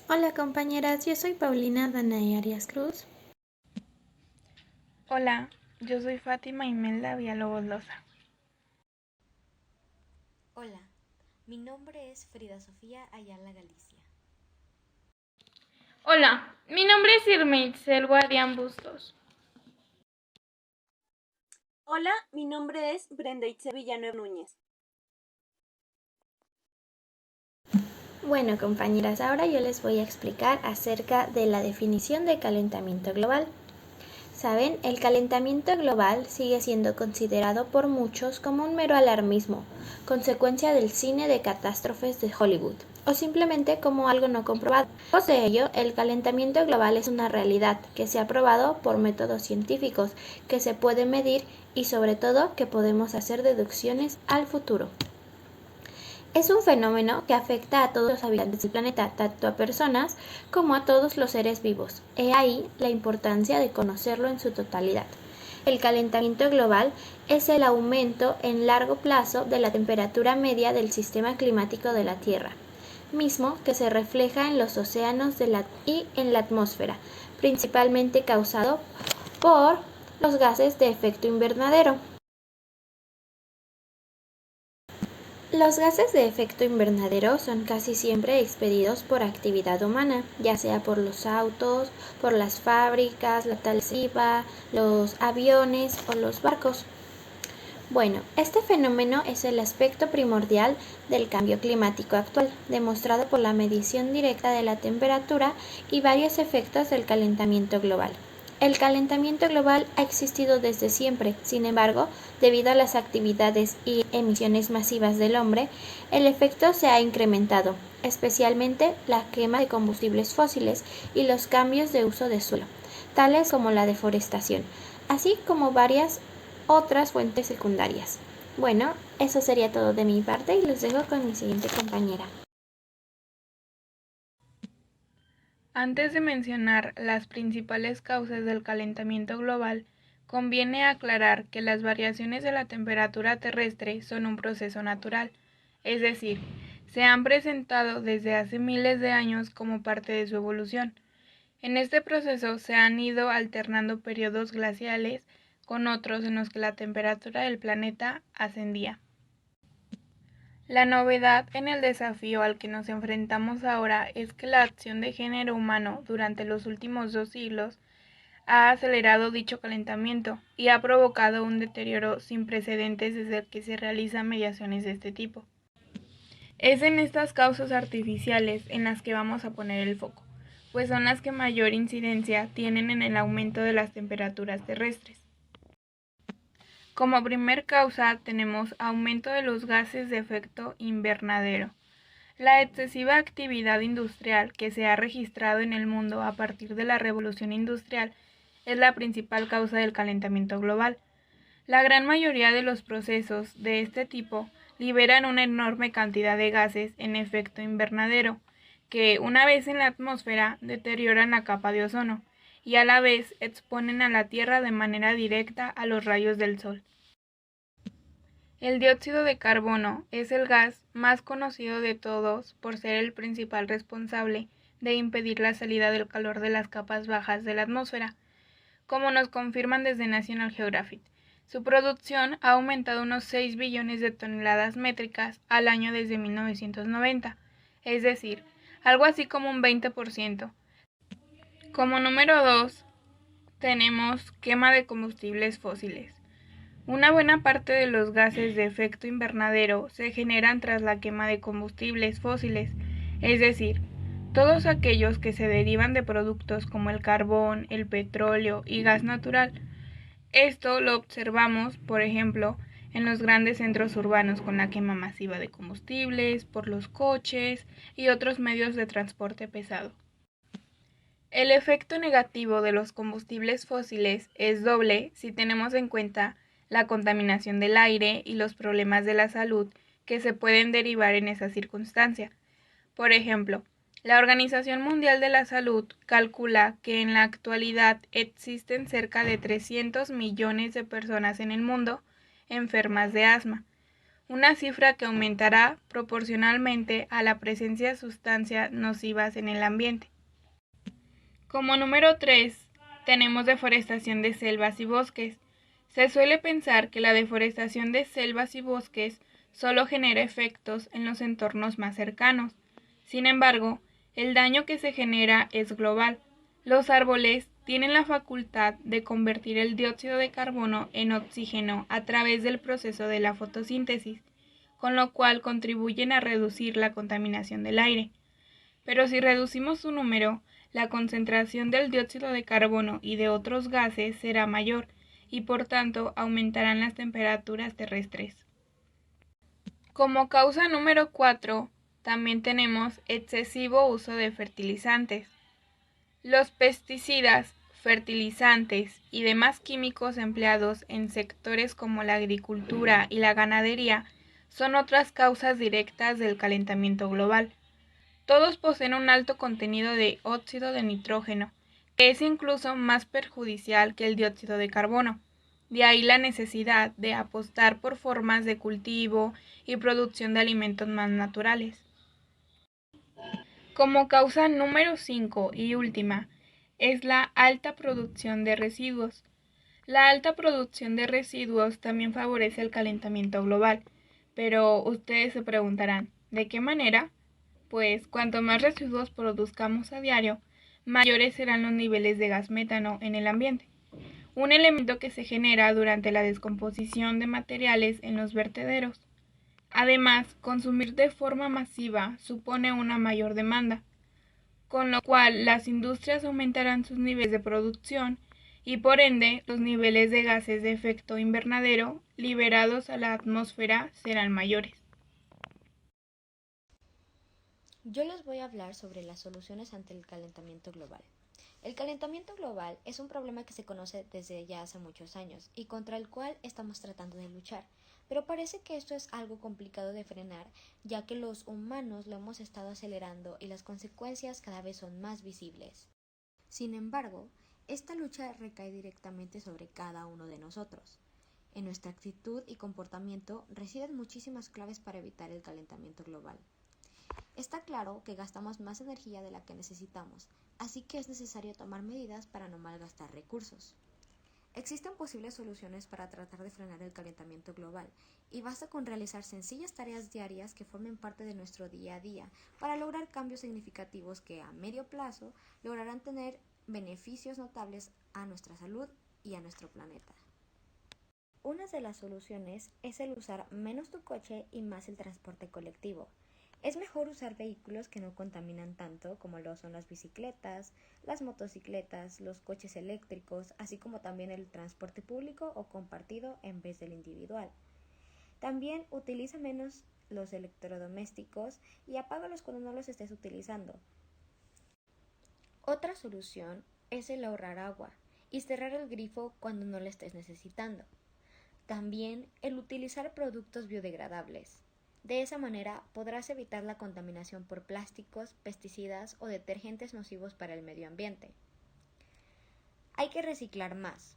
Hola compañeras, yo soy Paulina Danae Arias Cruz. Hola, yo soy Fátima Imelda Villalobos Loza. Hola, mi nombre es Frida Sofía Ayala Galicia. Hola, mi nombre es Irma Itzel Guardián Bustos. Hola, mi nombre es Brenda Itzel Villanueva Núñez. Bueno compañeras, ahora yo les voy a explicar acerca de la definición de calentamiento global. Saben, el calentamiento global sigue siendo considerado por muchos como un mero alarmismo, consecuencia del cine de catástrofes de Hollywood, o simplemente como algo no comprobado. Lejos de ello, el calentamiento global es una realidad que se ha probado por métodos científicos, que se puede medir y sobre todo que podemos hacer deducciones al futuro. Es un fenómeno que afecta a todos los habitantes del planeta, tanto a personas como a todos los seres vivos. He ahí la importancia de conocerlo en su totalidad. El calentamiento global es el aumento en largo plazo de la temperatura media del sistema climático de la Tierra, mismo que se refleja en los océanos y en la atmósfera, principalmente causado por los gases de efecto invernadero. Los gases de efecto invernadero son casi siempre expedidos por actividad humana, ya sea por los autos, por las fábricas, la talsiva, los aviones o los barcos. Bueno, este fenómeno es el aspecto primordial del cambio climático actual, demostrado por la medición directa de la temperatura y varios efectos del calentamiento global. El calentamiento global ha existido desde siempre, sin embargo, debido a las actividades y emisiones masivas del hombre, el efecto se ha incrementado, especialmente la quema de combustibles fósiles y los cambios de uso de suelo, tales como la deforestación, así como varias otras fuentes secundarias. Bueno, eso sería todo de mi parte y los dejo con mi siguiente compañera. Antes de mencionar las principales causas del calentamiento global, conviene aclarar que las variaciones de la temperatura terrestre son un proceso natural, es decir, se han presentado desde hace miles de años como parte de su evolución. En este proceso se han ido alternando periodos glaciales con otros en los que la temperatura del planeta ascendía. La novedad en el desafío al que nos enfrentamos ahora es que la acción de género humano durante los últimos 2 siglos ha acelerado dicho calentamiento y ha provocado un deterioro sin precedentes desde que se realizan mediciones de este tipo. Es en estas causas artificiales en las que vamos a poner el foco, pues son las que mayor incidencia tienen en el aumento de las temperaturas terrestres. Como primer causa tenemos aumento de los gases de efecto invernadero. La excesiva actividad industrial que se ha registrado en el mundo a partir de la revolución industrial es la principal causa del calentamiento global. La gran mayoría de los procesos de este tipo liberan una enorme cantidad de gases en efecto invernadero, que una vez en la atmósfera deterioran la capa de ozono y a la vez exponen a la Tierra de manera directa a los rayos del Sol. El dióxido de carbono es el gas más conocido de todos por ser el principal responsable de impedir la salida del calor de las capas bajas de la atmósfera, como nos confirman desde National Geographic. Su producción ha aumentado unos 6 billones de toneladas métricas al año desde 1990, es decir, algo así como un 20%. Como número 2, tenemos quema de combustibles fósiles. Una buena parte de los gases de efecto invernadero se generan tras la quema de combustibles fósiles, es decir, todos aquellos que se derivan de productos como el carbón, el petróleo y gas natural. Esto lo observamos, por ejemplo, en los grandes centros urbanos con la quema masiva de combustibles, por los coches y otros medios de transporte pesado. El efecto negativo de los combustibles fósiles es doble si tenemos en cuenta la contaminación del aire y los problemas de la salud que se pueden derivar en esa circunstancia. Por ejemplo, la Organización Mundial de la Salud calcula que en la actualidad existen cerca de 300 millones de personas en el mundo enfermas de asma, una cifra que aumentará proporcionalmente a la presencia de sustancias nocivas en el ambiente. Como número 3, tenemos deforestación de selvas y bosques. Se suele pensar que la deforestación de selvas y bosques solo genera efectos en los entornos más cercanos. Sin embargo, el daño que se genera es global. Los árboles tienen la facultad de convertir el dióxido de carbono en oxígeno a través del proceso de la fotosíntesis, con lo cual contribuyen a reducir la contaminación del aire. Pero si reducimos su número, la concentración del dióxido de carbono y de otros gases será mayor y por tanto aumentarán las temperaturas terrestres. Como causa número 4, también tenemos excesivo uso de fertilizantes. Los pesticidas, fertilizantes y demás químicos empleados en sectores como la agricultura y la ganadería son otras causas directas del calentamiento global. Todos poseen un alto contenido de óxido de nitrógeno, que es incluso más perjudicial que el dióxido de carbono. De ahí la necesidad de apostar por formas de cultivo y producción de alimentos más naturales. Como causa número 5 y última, es la alta producción de residuos. La alta producción de residuos también favorece el calentamiento global, pero ustedes se preguntarán, ¿de qué manera? Pues cuanto más residuos produzcamos a diario, mayores serán los niveles de gas metano en el ambiente, un elemento que se genera durante la descomposición de materiales en los vertederos. Además, consumir de forma masiva supone una mayor demanda, con lo cual las industrias aumentarán sus niveles de producción y por ende los niveles de gases de efecto invernadero liberados a la atmósfera serán mayores. Yo les voy a hablar sobre las soluciones ante el calentamiento global. El calentamiento global es un problema que se conoce desde ya hace muchos años y contra el cual estamos tratando de luchar, pero parece que esto es algo complicado de frenar, ya que los humanos lo hemos estado acelerando y las consecuencias cada vez son más visibles. Sin embargo, esta lucha recae directamente sobre cada uno de nosotros. En nuestra actitud y comportamiento residen muchísimas claves para evitar el calentamiento global. Está claro que gastamos más energía de la que necesitamos, así que es necesario tomar medidas para no malgastar recursos. Existen posibles soluciones para tratar de frenar el calentamiento global, y basta con realizar sencillas tareas diarias que formen parte de nuestro día a día para lograr cambios significativos que a medio plazo lograrán tener beneficios notables a nuestra salud y a nuestro planeta. Una de las soluciones es el usar menos tu coche y más el transporte colectivo. Es mejor usar vehículos que no contaminan tanto como lo son las bicicletas, las motocicletas, los coches eléctricos, así como también el transporte público o compartido en vez del individual. También utiliza menos los electrodomésticos y apágalos cuando no los estés utilizando. Otra solución es el ahorrar agua y cerrar el grifo cuando no lo estés necesitando. También el utilizar productos biodegradables. De esa manera podrás evitar la contaminación por plásticos, pesticidas o detergentes nocivos para el medio ambiente. Hay que reciclar más.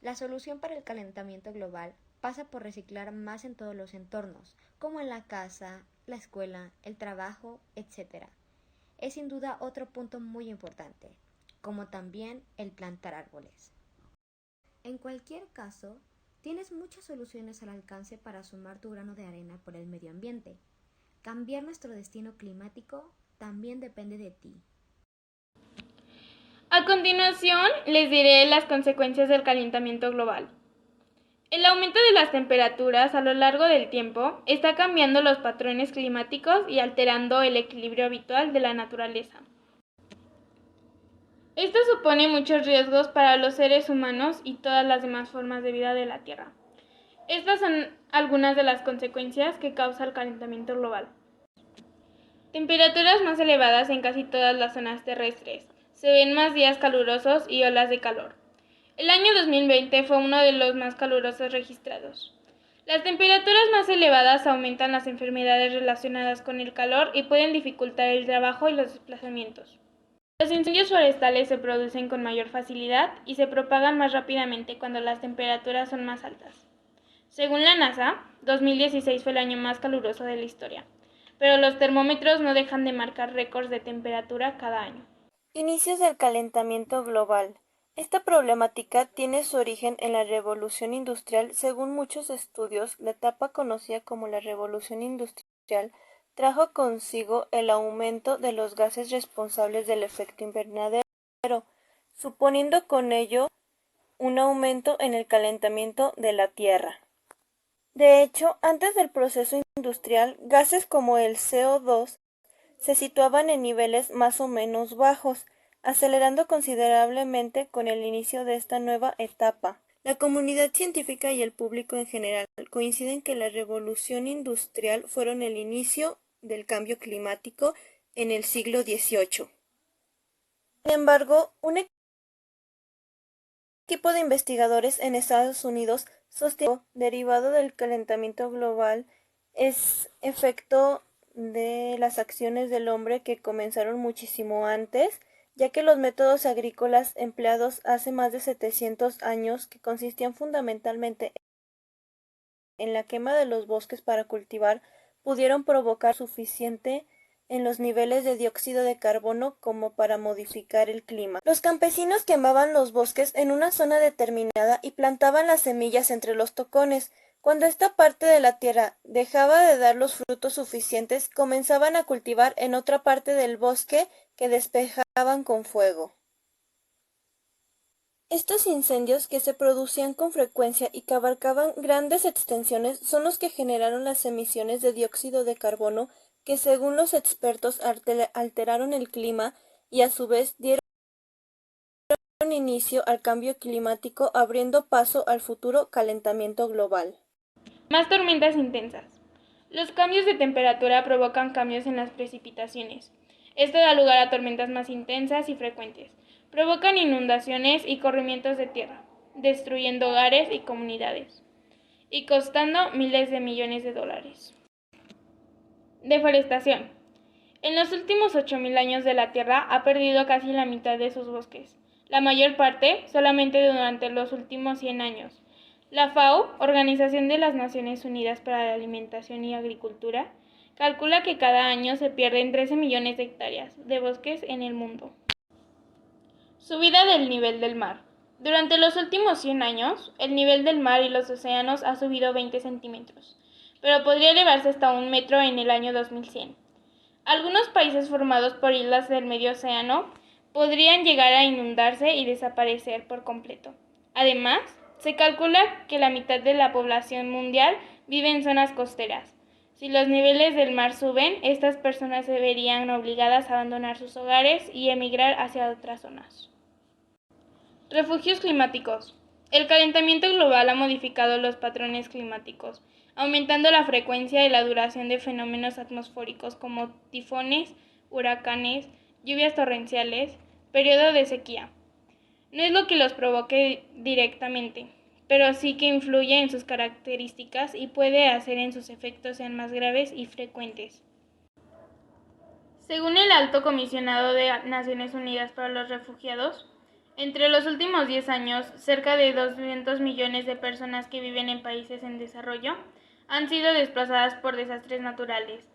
La solución para el calentamiento global pasa por reciclar más en todos los entornos, como en la casa, la escuela, el trabajo, etc. Es sin duda otro punto muy importante, como también el plantar árboles. En cualquier caso, tienes muchas soluciones al alcance para sumar tu grano de arena por el medio ambiente. Cambiar nuestro destino climático también depende de ti. A continuación, les diré las consecuencias del calentamiento global. El aumento de las temperaturas a lo largo del tiempo está cambiando los patrones climáticos y alterando el equilibrio habitual de la naturaleza. Esto supone muchos riesgos para los seres humanos y todas las demás formas de vida de la Tierra. Estas son algunas de las consecuencias que causa el calentamiento global. Temperaturas más elevadas en casi todas las zonas terrestres. Se ven más días calurosos y olas de calor. El año 2020 fue uno de los más calurosos registrados. Las temperaturas más elevadas aumentan las enfermedades relacionadas con el calor y pueden dificultar el trabajo y los desplazamientos. Los incendios forestales se producen con mayor facilidad y se propagan más rápidamente cuando las temperaturas son más altas. Según la NASA, 2016 fue el año más caluroso de la historia, pero los termómetros no dejan de marcar récords de temperatura cada año. Inicios del calentamiento global. Esta problemática tiene su origen en la revolución industrial. Según muchos estudios, la etapa conocida como la revolución industrial trajo consigo el aumento de los gases responsables del efecto invernadero, suponiendo con ello un aumento en el calentamiento de la Tierra. De hecho, antes del proceso industrial, gases como el CO2 se situaban en niveles más o menos bajos, acelerando considerablemente con el inicio de esta nueva etapa. La comunidad científica y el público en general coinciden que la revolución industrial fueron el inicio del cambio climático en el siglo XVIII. Sin embargo, un equipo de investigadores en Estados Unidos sostiene que derivado del calentamiento global es efecto de las acciones del hombre que comenzaron muchísimo antes, ya que los métodos agrícolas empleados hace más de 700 años, que consistían fundamentalmente en la quema de los bosques para cultivar, pudieron provocar suficiente en los niveles de dióxido de carbono como para modificar el clima. Los campesinos quemaban los bosques en una zona determinada y plantaban las semillas entre los tocones. Cuando esta parte de la tierra dejaba de dar los frutos suficientes, comenzaban a cultivar en otra parte del bosque que despejaban con fuego. Estos incendios, que se producían con frecuencia y que abarcaban grandes extensiones, son los que generaron las emisiones de dióxido de carbono, que según los expertos alteraron el clima y a su vez dieron inicio al cambio climático, abriendo paso al futuro calentamiento global. Más tormentas intensas. Los cambios de temperatura provocan cambios en las precipitaciones. Esto da lugar a tormentas más intensas y frecuentes. Provocan inundaciones y corrimientos de tierra, destruyendo hogares y comunidades, y costando miles de millones de dólares. Deforestación. En los últimos 8.000 años de la Tierra ha perdido casi la mitad de sus bosques, la mayor parte solamente durante los últimos 100 años. La FAO, Organización de las Naciones Unidas para la Alimentación y Agricultura, calcula que cada año se pierden 13 millones de hectáreas de bosques en el mundo. Subida del nivel del mar. Durante los últimos 100 años, el nivel del mar y los océanos ha subido 20 centímetros, pero podría elevarse hasta 1 metro en el año 2100. Algunos países formados por islas del medio océano podrían llegar a inundarse y desaparecer por completo. Además, se calcula que la mitad de la población mundial vive en zonas costeras. Si los niveles del mar suben, estas personas se verían obligadas a abandonar sus hogares y emigrar hacia otras zonas. Refugios climáticos. El calentamiento global ha modificado los patrones climáticos, aumentando la frecuencia y la duración de fenómenos atmosféricos como tifones, huracanes, lluvias torrenciales, periodo de sequía. No es lo que los provoque directamente, pero sí que influye en sus características y puede hacer en sus efectos sean más graves y frecuentes. Según el Alto Comisionado de Naciones Unidas para los Refugiados, entre los últimos 10 años, cerca de 200 millones de personas que viven en países en desarrollo han sido desplazadas por desastres naturales.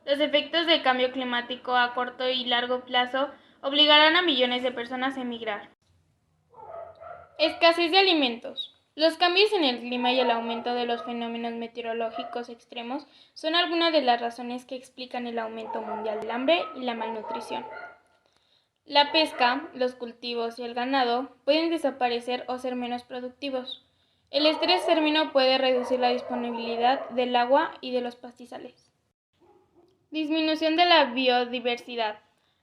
Los efectos del cambio climático a corto y largo plazo obligarán a millones de personas a emigrar. Escasez de alimentos. Los cambios en el clima y el aumento de los fenómenos meteorológicos extremos son algunas de las razones que explican el aumento mundial del hambre y la malnutrición. La pesca, los cultivos y el ganado pueden desaparecer o ser menos productivos. El estrés térmico puede reducir la disponibilidad del agua y de los pastizales. Disminución de la biodiversidad.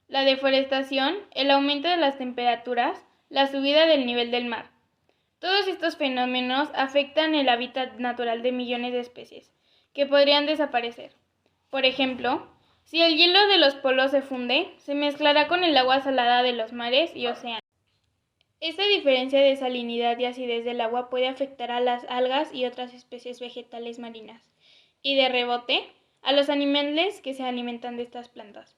La deforestación, el aumento de las temperaturas, la subida del nivel del mar. Todos estos fenómenos afectan el hábitat natural de millones de especies, que podrían desaparecer. Por ejemplo, si el hielo de los polos se funde, se mezclará con el agua salada de los mares y océanos. Esta diferencia de salinidad y acidez del agua puede afectar a las algas y otras especies vegetales marinas, y de rebote, a los animales que se alimentan de estas plantas.